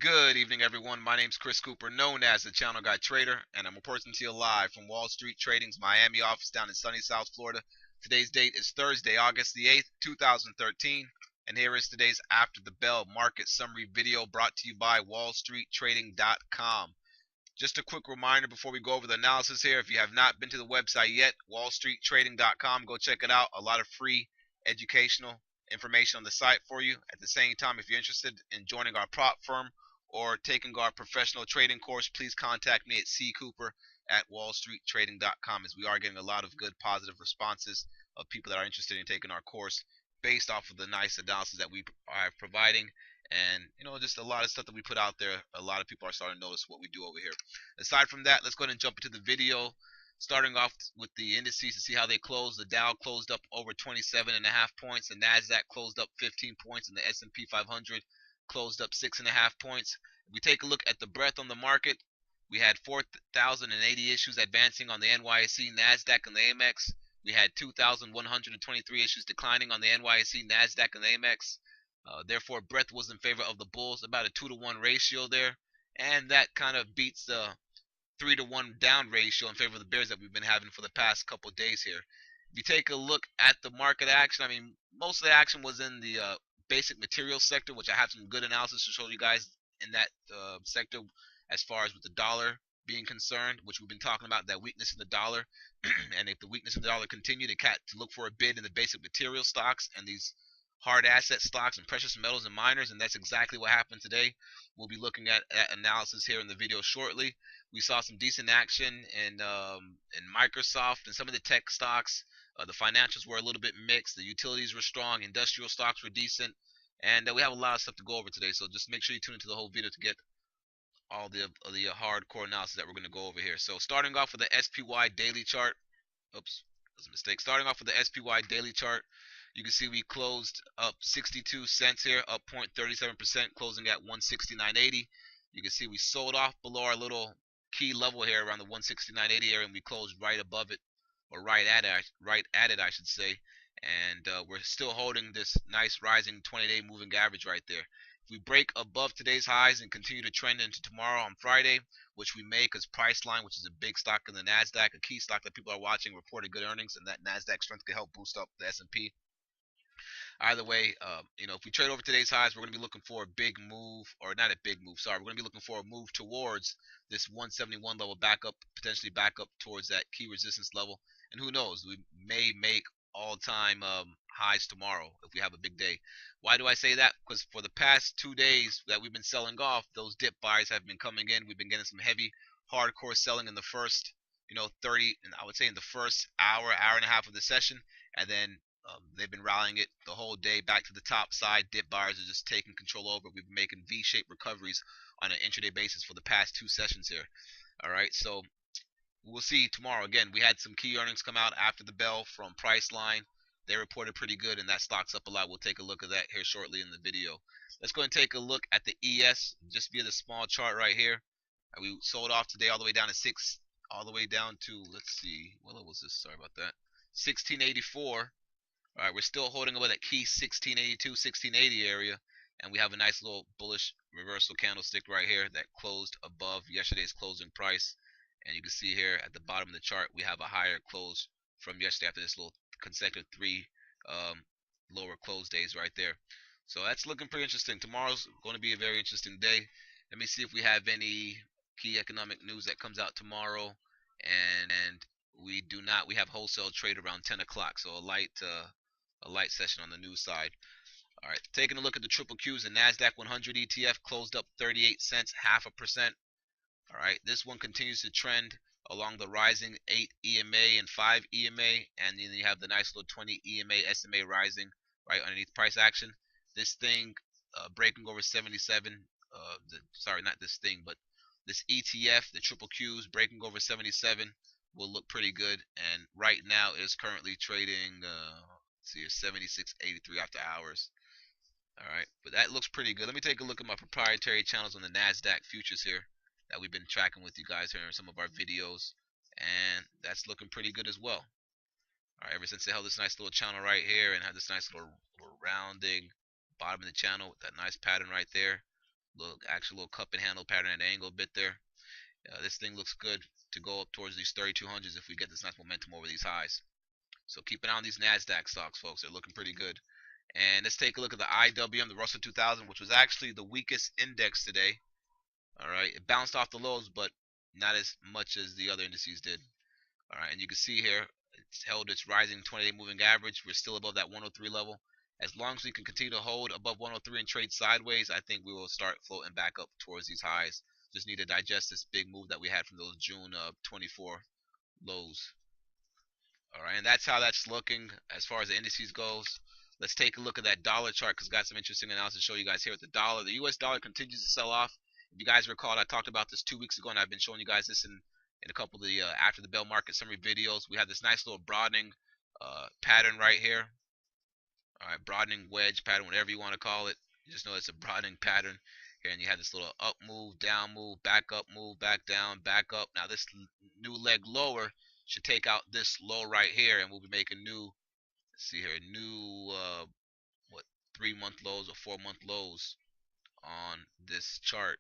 Good evening, everyone. My name's Chris Cooper, known as the Channel Guy Trader, and I'm reporting to you live from Wall Street Trading's Miami office down in sunny South Florida. Today's date is Thursday, August the 8th, 2013, and here is today's After the Bell market summary video brought to you by wallstreettrading.com. Just a quick reminder before we go over the analysis here, if you have not been to the website yet, wallstreettrading.com, go check it out. A lot of free educational information on the site for you. At the same time, if you're interested in joining our prop firm or taking our professional trading course, please contact me at ccooper at wallstreettrading.com, as we are getting a lot of good positive responses of people that are interested in taking our course based off of the nice analysis that we are providing. And just a lot of stuff that we put out there. A lot of people are starting to notice what we do over here. Aside from that, let's go ahead and jump into the video, starting off with the indices to see how they closed. The Dow closed up over 27.5 points. The Nasdaq closed up 15 points, and the S&P 500 closed up 6.5 points. If we take a look at the breadth on the market, we had 4,080 issues advancing on the NYSE, Nasdaq, and the AMEX. We had 2,123 issues declining on the NYSE, Nasdaq, and the AMEX. Therefore, breadth was in favor of the bulls, about a 2-to-1 ratio there, and that kind of beats the 3-to-1 down ratio in favor of the bears that we've been having for the past couple of days here. If you take a look at the market action, most of the action was in the basic materials sector, which I have some good analysis to show you guys in that sector as far as with the dollar being concerned, which we've been talking about, that weakness in the dollar. And if the weakness in the dollar continued, to look for a bid in the basic material stocks and these hard asset stocks and precious metals and miners, and that's exactly what happened today. We'll be looking at analysis here in the video shortly. We saw some decent action in Microsoft and some of the tech stocks. The financials were a little bit mixed. The utilities were strong. Industrial stocks were decent. And we have a lot of stuff to go over today, so just make sure you tune into the whole video to get all the hardcore analysis that we're going to go over here. So starting off with the SPY daily chart. Oops, that's a mistake. Starting off with the SPY daily chart, you can see we closed up 62 cents here, up 0.37%, closing at 169.80. You can see we sold off below our little key level here around the 169.80 area, and we closed right above it, or right at it, I should say. And we're still holding this nice rising 20-day moving average right there. If we break above today's highs and continue to trend into tomorrow on Friday, which we may, because Priceline, which is a big stock in the Nasdaq, a key stock that people are watching, reported good earnings, and that Nasdaq strength could help boost up the S&P. Either way, if we trade over today's highs, we're going to be looking for a big move, or not a big move, sorry. We're going to be looking for a move towards this 171 level, potentially back up towards that key resistance level. And who knows, we may make all-time highs tomorrow if we have a big day. Why do I say that? Because for the past 2 days that we've been selling off, those dip buys have been coming in. We've been getting some heavy, hardcore selling in the first, 30, and I would say in the first hour and a half of the session, and then they've been rallying it the whole day back to the top side. Dip buyers are just taking control over. We've been making V-shaped recoveries on an intraday basis for the past 2 sessions here. All right, so we'll see tomorrow. Again, we had some key earnings come out after the bell from Priceline. They reported pretty good, and that stock's up a lot. We'll take a look at that here shortly in the video. Let's go and take a look at the ES just via the small chart right here. We sold off today all the way down to let's see, what was this? Sorry about that. 1684. All right, we're still holding above that key 1682, 1680 area, and we have a nice little bullish reversal candlestick right here that closed above yesterday's closing price. And you can see here at the bottom of the chart, we have a higher close from yesterday after this little consecutive 3 lower close days right there. So that's looking pretty interesting. Tomorrow's going to be a very interesting day. Let me see if we have any key economic news that comes out tomorrow. And we do not. We have wholesale trade around 10 o'clock, so a light session on the news side. All right, taking a look at the triple Qs, the Nasdaq 100 ETF closed up 38 cents, 0.5%. All right, this one continues to trend along the rising 8 EMA and 5 EMA, and then you have the nice little 20 EMA SMA rising right underneath price action. This thing breaking over 77. Sorry, not this thing, but this ETF, the triple Qs breaking over 77 will look pretty good. And right now it is currently trading. Let's see, 76.83 after hours. All right, but that looks pretty good. Let me take a look at my proprietary channels on the Nasdaq Futures here that we've been tracking with you guys here in some of our videos, and that's looking pretty good as well. All right, ever since they held this nice little channel right here and had this nice little rounding bottom of the channel with that nice pattern right there, Actual little cup and handle pattern at an angle bit there. This thing looks good to go up towards these 3200s if we get this nice momentum over these highs. So keep an eye on these Nasdaq stocks, folks. They're looking pretty good. And let's take a look at the IWM, the Russell 2000, which was actually the weakest index today. All right, it bounced off the lows, but not as much as the other indices did. All right, and you can see here it's held its rising 20-day moving average. We're still above that 103 level. As long as we can continue to hold above 103 and trade sideways, I think we will start floating back up towards these highs. Just need to digest this big move that we had from those June 24 lows. All right, and that's how that's looking as far as the indices goes. Let's take a look at that dollar chart because I got some interesting analysis to show you guys here with the dollar. The U.S. dollar continues to sell off. If you guys recall, I talked about this 2 weeks ago, and I've been showing you guys this in a couple of the after the bell market summary videos. We have this nice little broadening pattern right here. All right, broadening wedge pattern, whatever you want to call it. You just know it's a broadening pattern here, and you have this little up move, down move, back up move, back down, back up. Now this new leg lower should take out this low right here, and we'll be making new, let's see here, new what 3-month lows or 4-month lows on this chart,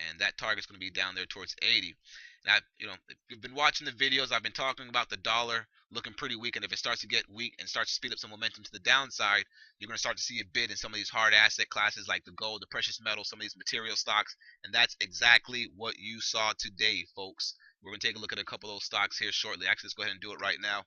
and that target's going to be down there towards 80. Now, if you've been watching the videos, I've been talking about the dollar looking pretty weak, and if it starts to get weak and starts to speed up some momentum to the downside, you're going to start to see a bid in some of these hard asset classes like the gold, the precious metals, some of these material stocks, and that's exactly what you saw today, folks. We're going to take a look at a couple of those stocks here shortly. Actually, let's go ahead and do it right now.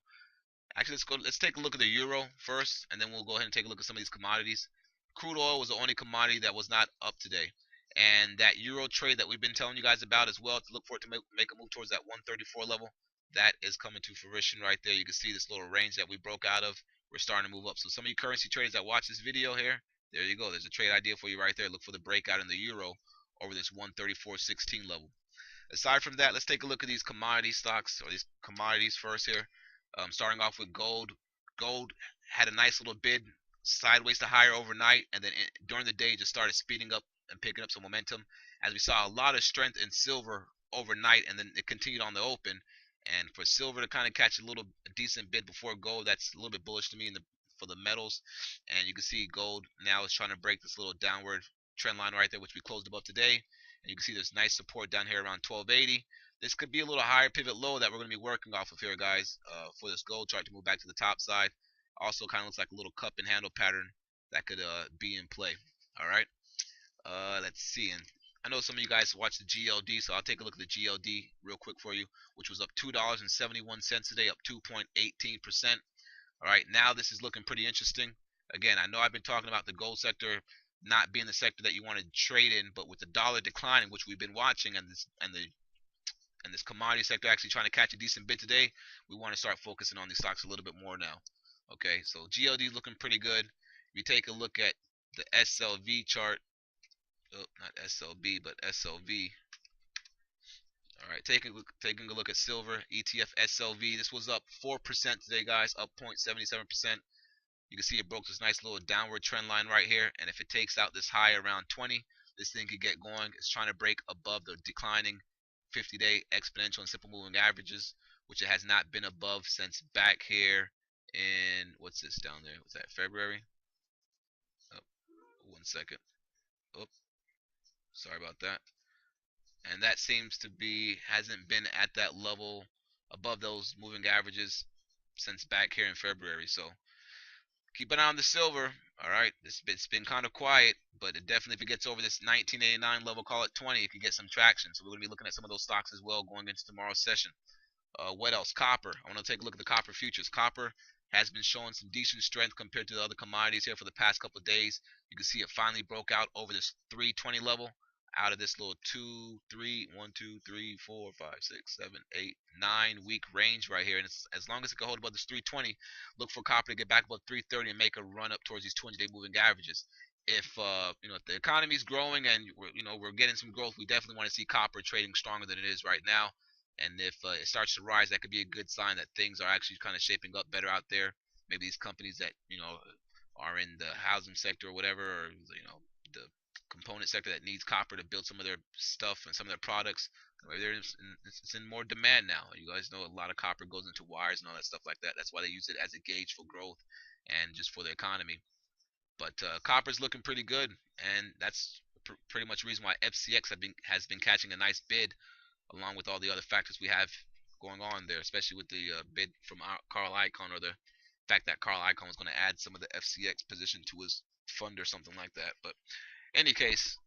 Actually, let's take a look at the euro first, and then we'll go ahead and take a look at some of these commodities. Crude oil was the only commodity that was not up today. And that euro trade that we've been telling you guys about as well, to look for it to make a move towards that 134 level, that is coming to fruition right there. You can see this little range that we broke out of. We're starting to move up. So some of you currency traders that watch this video here, there you go. There's a trade idea for you right there. Look for the breakout in the euro over this 134.16 level. Aside from that, let's take a look at these commodity stocks, or these commodities first here. Starting off with gold. Gold had a nice little bid sideways to higher overnight, and then during the day it just started speeding up and picking up some momentum, as we saw a lot of strength in silver overnight, and then it continued on the open. And for silver to kind of catch a decent bid before gold, that's a little bit bullish to me for the metals. And you can see gold now is trying to break this little downward trend line right there, which we closed above today. And you can see there's nice support down here around 1280. This could be a little higher pivot low that we're going to be working off of here, guys, for this gold chart to move back to the top side. Also kind of looks like a little cup and handle pattern that could be in play. All right. Let's see. And I know some of you guys watch the GLD, so I'll take a look at the GLD real quick for you, which was up $2.71 today, up 2.18%. All right. Now this is looking pretty interesting. Again, I know I've been talking about the gold sector not being the sector that you want to trade in, but with the dollar declining, which we've been watching, and this commodity sector actually trying to catch a decent bid today, we want to start focusing on these stocks a little bit more now. Okay, so GLD is looking pretty good. If you take a look at the SLV chart, oh, not SLB, but SLV. All right, taking a look at silver, ETF SLV. This was up 4% today, guys, up 0.77%. You can see it broke this nice little downward trend line right here, and if it takes out this high around 20, this thing could get going. It's trying to break above the declining 50-day exponential and simple moving averages, which it has not been above since back here in, what's this down there? Was that February? Oh, 1 second. Oh, sorry about that. And that seems to be, hasn't been at that level above those moving averages since back here in February. So keep an eye on the silver. All right, it's been kind of quiet, but it definitely, if it gets over this 1989 level, call it 20, it could get some traction. So we're going to be looking at some of those stocks as well going into tomorrow's session. What else? Copper. I want to take a look at the copper futures. Copper has been showing some decent strength compared to the other commodities here for the past couple of days. You can see it finally broke out over this 320 level, out of this little 2, 3, 1, 2, 3, 4, 5, 6, 7, 8, 9 week range right here. And as long as it can hold above this 320, look for copper to get back above 330 and make a run up towards these 20-day moving averages. If if the economy is growing and we're getting some growth, we definitely want to see copper trading stronger than it is right now. And if it starts to rise, that could be a good sign that things are actually kind of shaping up better out there. Maybe these companies that are in the housing sector or whatever, or the component sector that needs copper to build some of their stuff and some of their products, it's in more demand now. You guys know a lot of copper goes into wires and all that stuff like that. That's why they use it as a gauge for growth and just for the economy. But copper's looking pretty good, and that's pretty much the reason why FCX has been catching a nice bid, along with all the other factors we have going on there, especially with the bid from Carl Icahn, or the fact that Carl Icahn was going to add some of the FCX position to his fund or something like that. But in any case,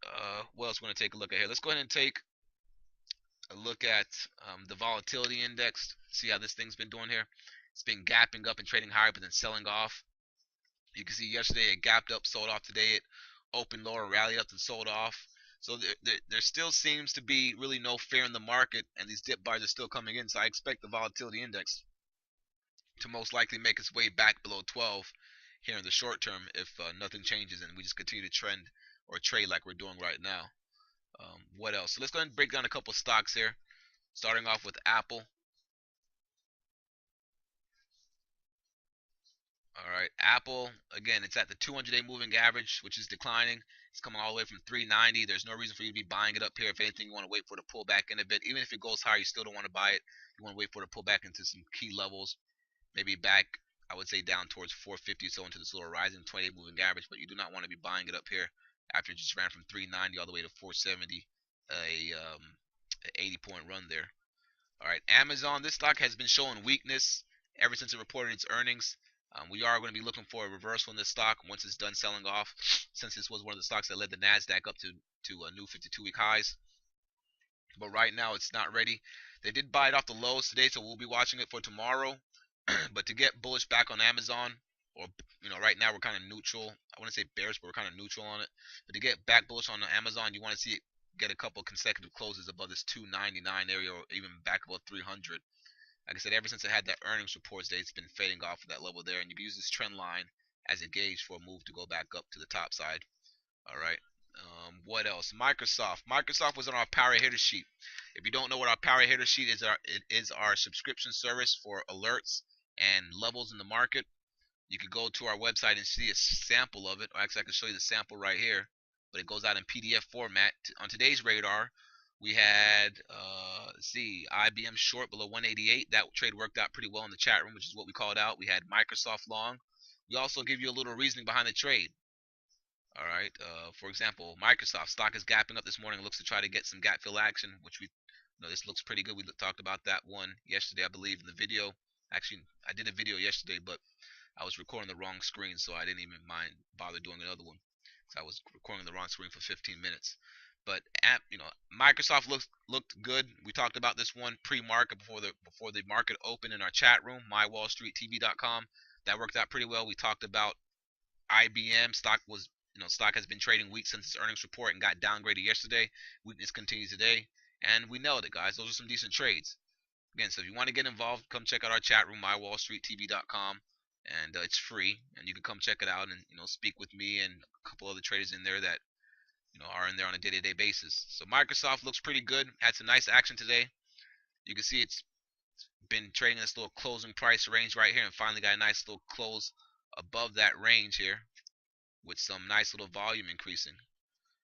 what else we're going to take a look at here? Let's go ahead and take a look at the volatility index. See how this thing's been doing here. It's been gapping up and trading higher, but then selling off. You can see yesterday it gapped up, sold off. Today it opened lower, rallied up, and sold off. So there still seems to be really no fear in the market, and these dip buys are still coming in. So I expect the volatility index to most likely make its way back below 12 here in the short term if nothing changes and we just continue to trend or trade like we're doing right now. What else? So let's go ahead and break down a couple stocks here, starting off with Apple. All right, Apple, again, it's at the 200-day moving average, which is declining. It's coming all the way from 390. There's no reason for you to be buying it up here. If anything, you want to wait for it to pull back in a bit. Even if it goes higher, you still don't want to buy it. You want to wait for it to pull back into some key levels, maybe back, I would say, down towards 450, so into this little rising 20-day moving average. But you do not want to be buying it up here after it just ran from 390 all the way to 470, a 80-point run there. All right, Amazon, this stock has been showing weakness ever since it reported its earnings. We are going to be looking for a reversal in this stock once it's done selling off, since this was one of the stocks that led the Nasdaq up to new 52-week highs. But right now it's not ready. They did buy it off the lows today, so we'll be watching it for tomorrow. But to get bullish back on Amazon, or right now we're kind of neutral. I wouldn't say bearish, but we're kind of neutral on it. But to get back bullish on Amazon, you want to see it get a couple consecutive closes above this 299 area, or even back above 300. Like I said, ever since it had that earnings reports day, it's been fading off of that level there, and you can use this trend line as a gauge for a move to go back up to the top side. All right. What else? Microsoft. Microsoft was on our power hitter sheet. If you don't know what our power hitter sheet is, it is our subscription service for alerts and levels in the market. You could go to our website and see a sample of it. Or actually, I can show you the sample right here, but it goes out in PDF format. On today's radar, we had, let's see, IBM short below 188. That trade worked out pretty well in the chat room, which is what we called out. We had Microsoft long. We also give you a little reasoning behind the trade. All right. For example, Microsoft stock is gapping up this morning. Looks to try to get some gap fill action, which this looks pretty good. We talked about that one yesterday, I believe, in the video. Actually, I did a video yesterday, but I was recording the wrong screen, so I didn't even bother doing another one. So I was recording the wrong screen for 15 minutes. But Microsoft looked good. We talked about this one pre-market before the market opened in our chat room, mywallstreettv.com. That worked out pretty well. We talked about IBM stock has been trading weak since its earnings report and got downgraded yesterday. Weakness continues today, and we nailed it, guys. Those are some decent trades. Again, so if you want to get involved, come check out our chat room, mywallstreettv.com, and it's free, and you can come check it out and speak with me and a couple other traders in there that are in there on a day-to-day basis. So Microsoft looks pretty good. Had some nice action today. You can see it's been trading this little closing price range right here, and finally got a nice little close above that range here, with some nice little volume increasing.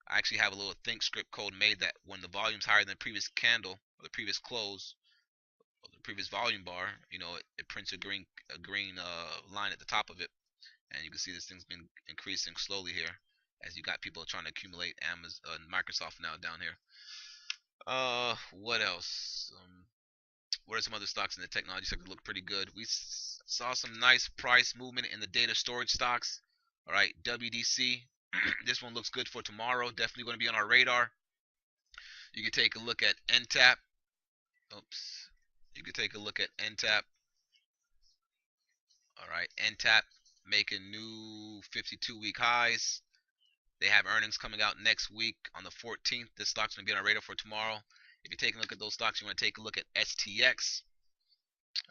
I actually have a little think script code made that when the volume's higher than the previous candle or the previous close or the previous volume bar, it prints a green line at the top of it, and you can see this thing's been increasing slowly here as you got people trying to accumulate Microsoft now down here. What else? What are some other stocks in the technology sector that look pretty good? We saw some nice price movement in the data storage stocks. All right, WDC. This one looks good for tomorrow. Definitely going to be on our radar. You can take a look at NTAP. Oops. You can take a look at NTAP. All right, NTAP making new 52-week highs. They have earnings coming out next week on the 14th. This stock's going to be on our radar for tomorrow. If you're taking a look at those stocks, you want to take a look at STX.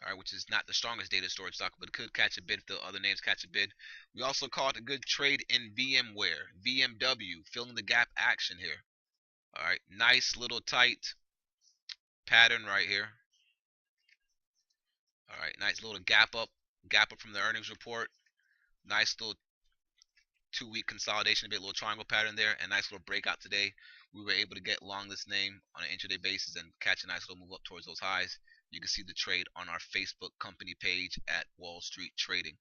All right, which is not the strongest data storage stock, but it could catch a bid if the other names catch a bid. We also caught a good trade in VMware, VMW, filling the gap action here. All right, nice little tight pattern right here. All right, nice little gap up from the earnings report. Nice little 2-week consolidation, a bit little triangle pattern there, and nice little breakout today. We were able to get long this name on an intraday basis and catch a nice little move up towards those highs. You can see the trade on our Facebook company page at Wall Street Trading.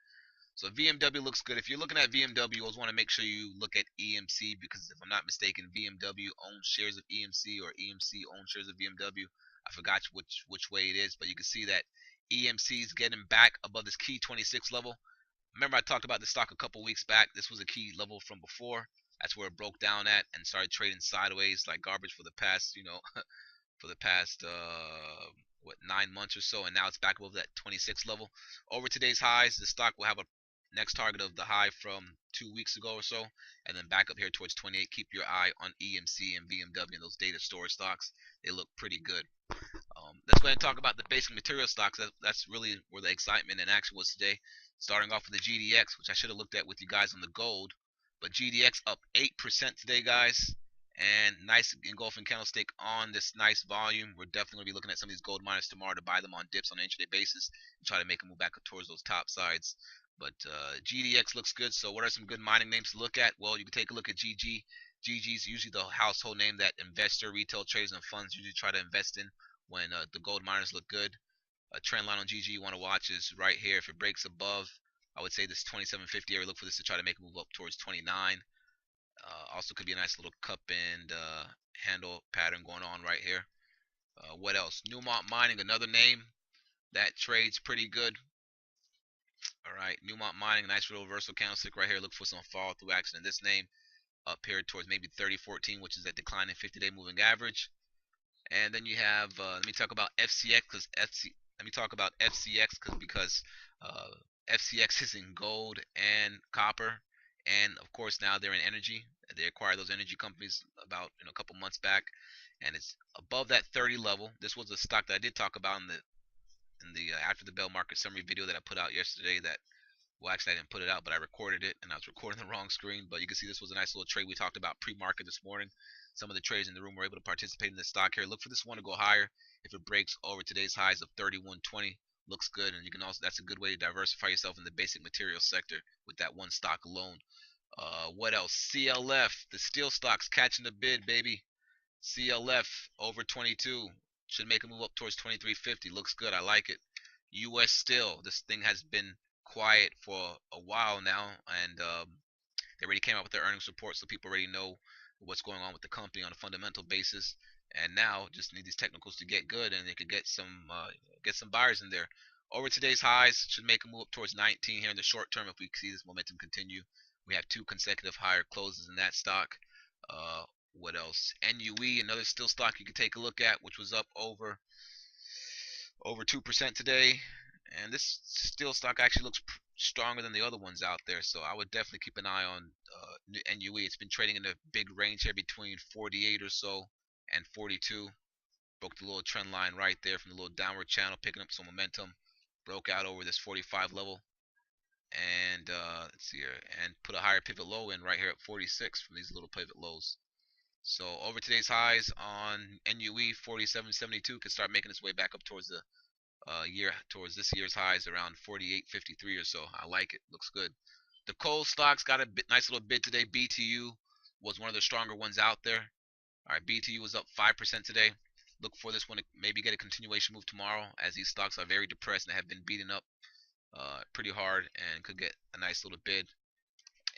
So VMW looks good. If you're looking at VMW, you always want to make sure you look at EMC because if I'm not mistaken, VMW owns shares of EMC or EMC owns shares of VMW. I forgot which way it is, but you can see that EMC is getting back above this key 26 level. Remember I talked about this stock a couple weeks back. This was a key level from before. That's where it broke down at and started trading sideways like garbage for the past, for the past 9 months or so, and now it's back above that 26 level. Over today's highs, the stock will have a next target of the high from 2 weeks ago or so, and then back up here towards 28. Keep your eye on EMC and VMW and those data storage stocks. They look pretty good. Let's go ahead and talk about the basic material stocks. That's really where the excitement and action was today. Starting off with the GDX, which I should have looked at with you guys on the gold, but GDX up 8% today, guys. And nice engulfing candlestick on this nice volume. We're definitely going to be looking at some of these gold miners tomorrow to buy them on dips on an intraday basis and try to make them move back up towards those top sides. But GDX looks good. So what are some good mining names to look at? Well, you can take a look at GG. GG is usually the household name that investor, retail traders, and funds usually try to invest in when the gold miners look good. A trend line on GG you want to watch is right here. If it breaks above, I would say this 2750 area, look for this to try to make a move up towards 29. Also could be a nice little cup and handle pattern going on right here. What else? Newmont Mining, another name that trades pretty good. All right, Newmont Mining, nice little reversal candlestick right here. Look for some follow through action in this name up here towards maybe 3014, which is that declining 50-day moving average. And then you have let me talk about FCX because FCX is in gold and copper, and of course now they're in energy. They acquired those energy companies about a couple months back, and it's above that 30 level. This was a stock that I did talk about in the after the bell market summary video that I put out yesterday. That well, actually I didn't put it out, but I recorded it, and I was recording the wrong screen. But you can see this was a nice little trade we talked about pre-market this morning. Some of the traders in the room were able to participate in this stock here. Look for this one to go higher. If it breaks over today's highs of 31.20, looks good, and you can also that's a good way to diversify yourself in the basic materials sector with that one stock alone. What else? CLF, the steel stocks catching the bid, baby. CLF over 22 should make a move up towards 2350. Looks good. I like it. US Steel, this thing has been quiet for a while now, and they already came out with their earnings report, so people already know what's going on with the company on a fundamental basis. And now just need these technicals to get good, and they could get some buyers in there. Over today's highs, should make a move up towards 19 here in the short term if we see this momentum continue. We have 2 consecutive higher closes in that stock. What else? NUE, another steel stock you could take a look at, which was up over 2% today. And this steel stock actually looks stronger than the other ones out there, so I would definitely keep an eye on NUE. It's been trading in a big range here between 48 or so and 42. Broke the little trend line right there from the little downward channel, picking up some momentum. Broke out over this 45 level, and let's see here, and put a higher pivot low in right here at 46 from these little pivot lows. So over today's highs on NUE 47.72 could start making its way back up towards the towards this year's highs around 48.53 or so. I like it. Looks good. The coal stocks got a nice little bid today. BTU was one of the stronger ones out there. All right, BTU was up 5% today. Look for this one to maybe get a continuation move tomorrow, as these stocks are very depressed and have been beaten up pretty hard and could get a nice little bid.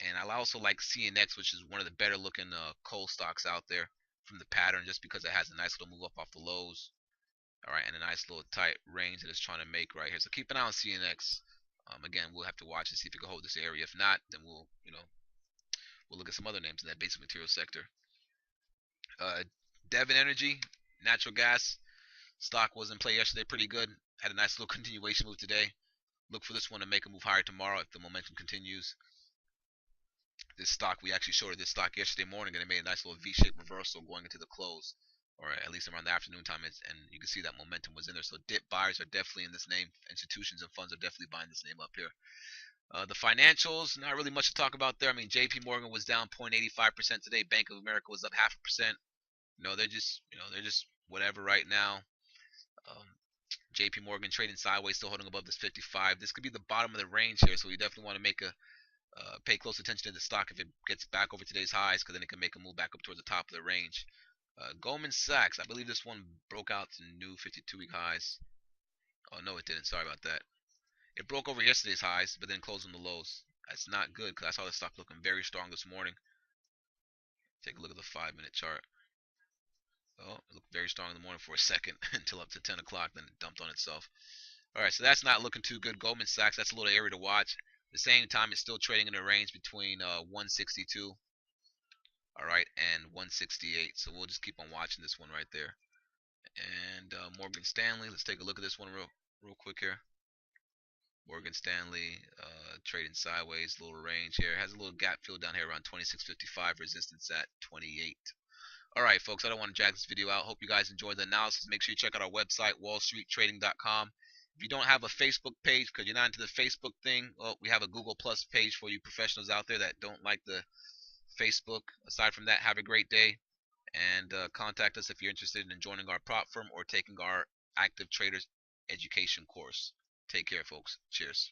And I also like CNX, which is one of the better looking coal stocks out there from the pattern, just because it has a nice little move up off the lows. All right, and a nice little tight range that it's trying to make right here. So keep an eye on CNX. Again, we'll have to watch and see if it can hold this area. If not, then we'll look at some other names in that basic material sector. Devon Energy, natural gas stock was in play yesterday, pretty good. Had a nice little continuation move today. Look for this one to make a move higher tomorrow if the momentum continues. This stock, we actually shorted this stock yesterday morning, and it made a nice little V-shaped reversal going into the close, or at least around the afternoon time, and you can see that momentum was in there. So dip buyers are definitely in this name. Institutions and funds are definitely buying this name up here. The financials, not really much to talk about there. I mean, JP Morgan was down 0.85% today. Bank of America was up 0.5%. They're just whatever right now. JP Morgan trading sideways, still holding above this 55. This could be the bottom of the range here, so we definitely want to pay close attention to the stock if it gets back over today's highs, because then it can make a move back up towards the top of the range. Goldman Sachs, I believe this one broke out to new 52-week highs. Oh, no, it didn't. Sorry about that. It broke over yesterday's highs, but then closed on the lows. That's not good because I saw the stock looking very strong this morning. Take a look at the 5-minute chart. Oh, it looked very strong in the morning for a second until up to 10 o'clock, then it dumped on itself. All right, so that's not looking too good. Goldman Sachs, that's a little area to watch. At the same time, it's still trading in a range between 162, all right, and 168. So we'll just keep on watching this one right there. And Morgan Stanley, let's take a look at this one real quick here. Morgan Stanley trading sideways, little range here. Has a little gap fill down here around 26.55, resistance at 28. All right, folks, I don't want to drag this video out. Hope you guys enjoyed the analysis. Make sure you check out our website, wallstreettrading.com. If you don't have a Facebook page because you're not into the Facebook thing, well, we have a Google Plus page for you professionals out there that don't like the Facebook. Aside from that, have a great day, and contact us if you're interested in joining our prop firm or taking our active traders education course. Take care, folks. Cheers.